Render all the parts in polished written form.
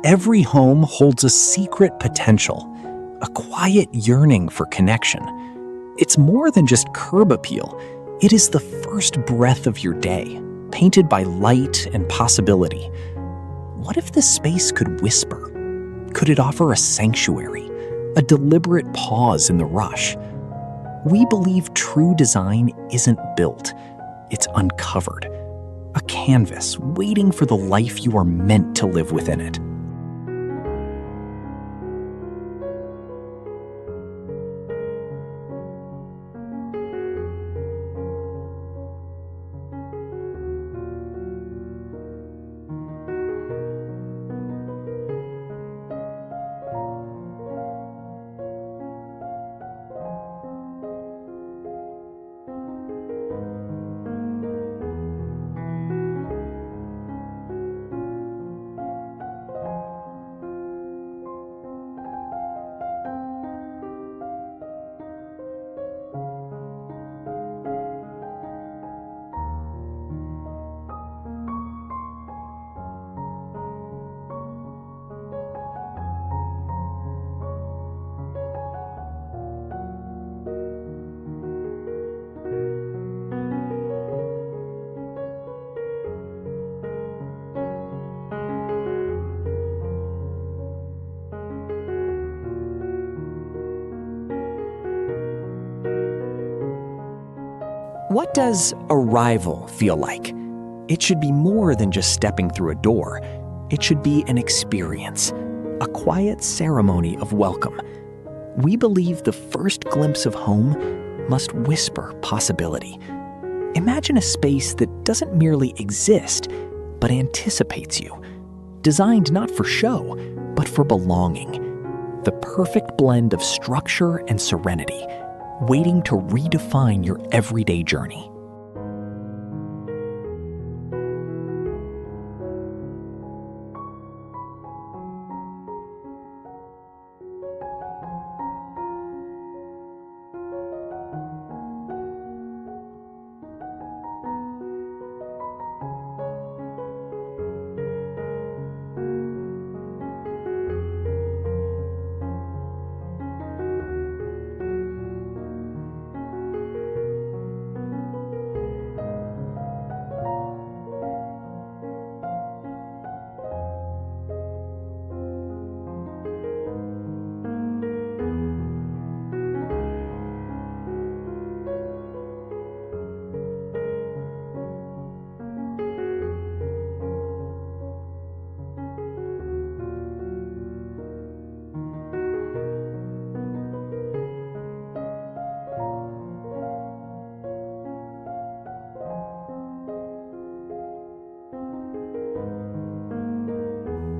Every home holds a secret potential, a quiet yearning for connection. It's more than just curb appeal. It is the first breath of your day, painted by light and possibility. What if this space could whisper? Could it offer a sanctuary, a deliberate pause in the rush? We believe true design isn't built, it's uncovered. A canvas waiting for the life you are meant to live within it. What does arrival feel like? It should be more than just stepping through a door. It should be an experience, a quiet ceremony of welcome. We believe the first glimpse of home must whisper possibility. Imagine a space that doesn't merely exist, but anticipates you. Designed not for show, but for belonging. The perfect blend of structure and serenity, waiting to redefine your everyday journey.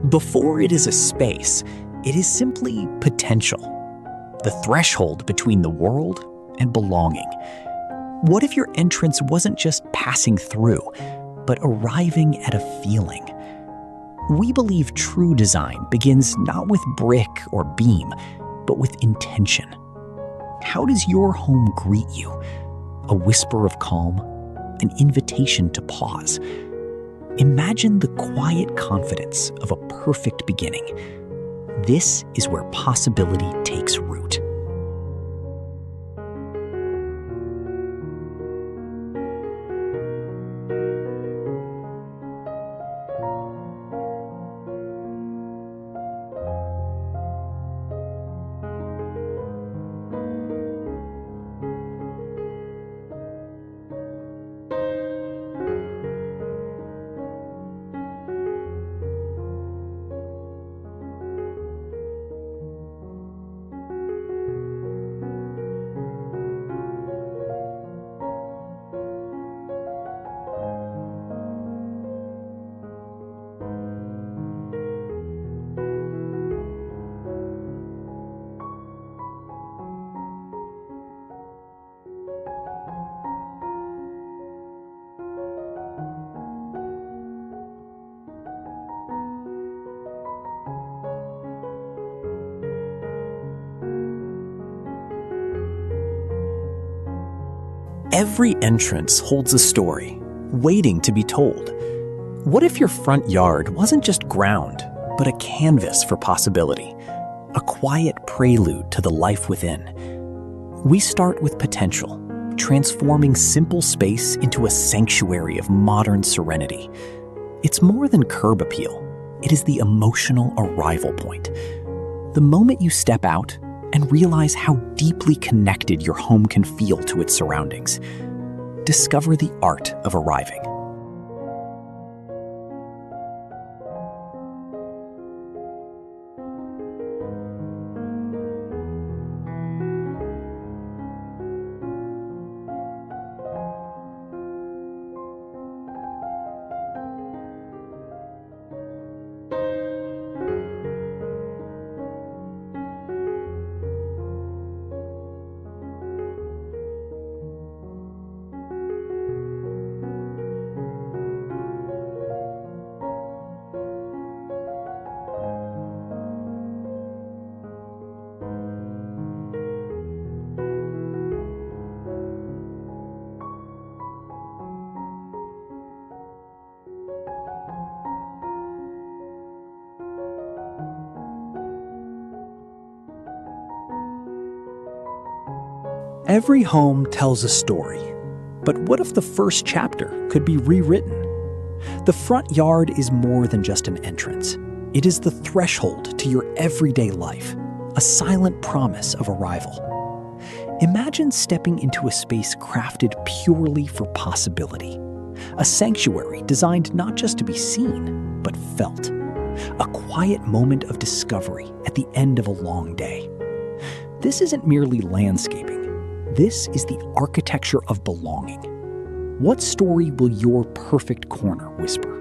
Before it is a space, it is simply potential, the threshold between the world and belonging. What if your entrance wasn't just passing through, but arriving at a feeling? We believe true design begins not with brick or beam, but with intention. How does your home greet you? A whisper of calm, an invitation to pause. Imagine the quiet confidence of a perfect beginning. This is where possibility takes root. Every entrance holds a story, waiting to be told. What if your front yard wasn't just ground, but a canvas for possibility, a quiet prelude to the life within. We start with potential, transforming simple space into a sanctuary of modern serenity. It's more than curb appeal. It is the emotional arrival point. The moment you step out and realize how deeply connected your home can feel to its surroundings. Discover the art of arriving. Every home tells a story, but what if the first chapter could be rewritten? The front yard is more than just an entrance. It is the threshold to your everyday life, a silent promise of arrival. Imagine stepping into a space crafted purely for possibility, a sanctuary designed not just to be seen, but felt, a quiet moment of discovery at the end of a long day. This isn't merely landscaping. This is the architecture of belonging. What story will your perfect corner whisper?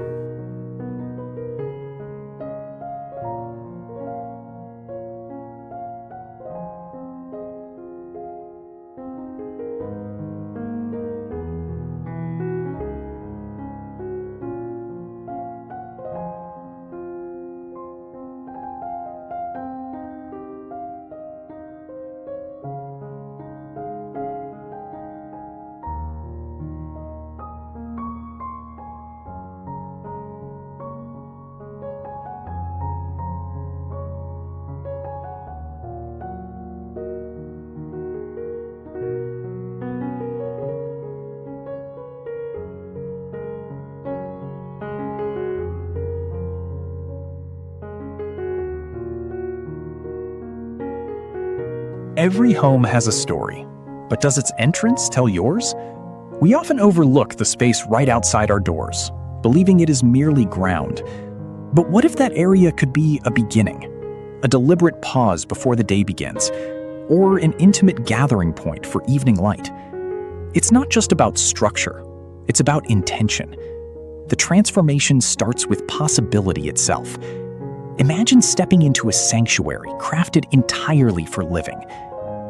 Every home has a story, but does its entrance tell yours? We often overlook the space right outside our doors, believing it is merely ground. But what if that area could be a beginning, a deliberate pause before the day begins, or an intimate gathering point for evening light? It's not just about structure, it's about intention. The transformation starts with possibility itself. Imagine stepping into a sanctuary crafted entirely for living,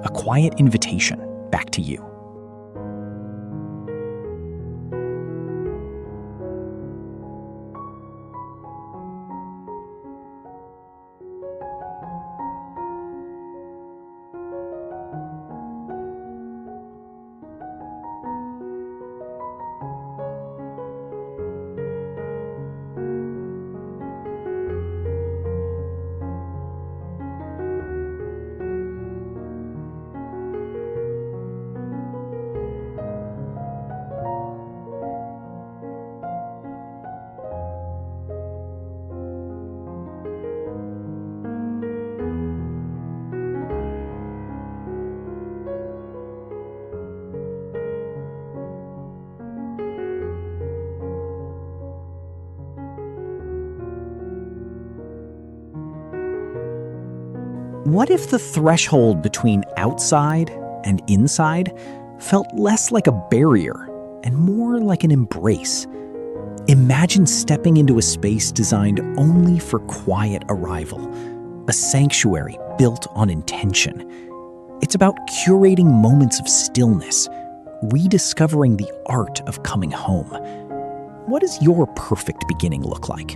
a quiet invitation back to you. What if the threshold between outside and inside felt less like a barrier and more like an embrace? Imagine stepping into a space designed only for quiet arrival, a sanctuary built on intention. It's about curating moments of stillness, rediscovering the art of coming home. What does your perfect beginning look like?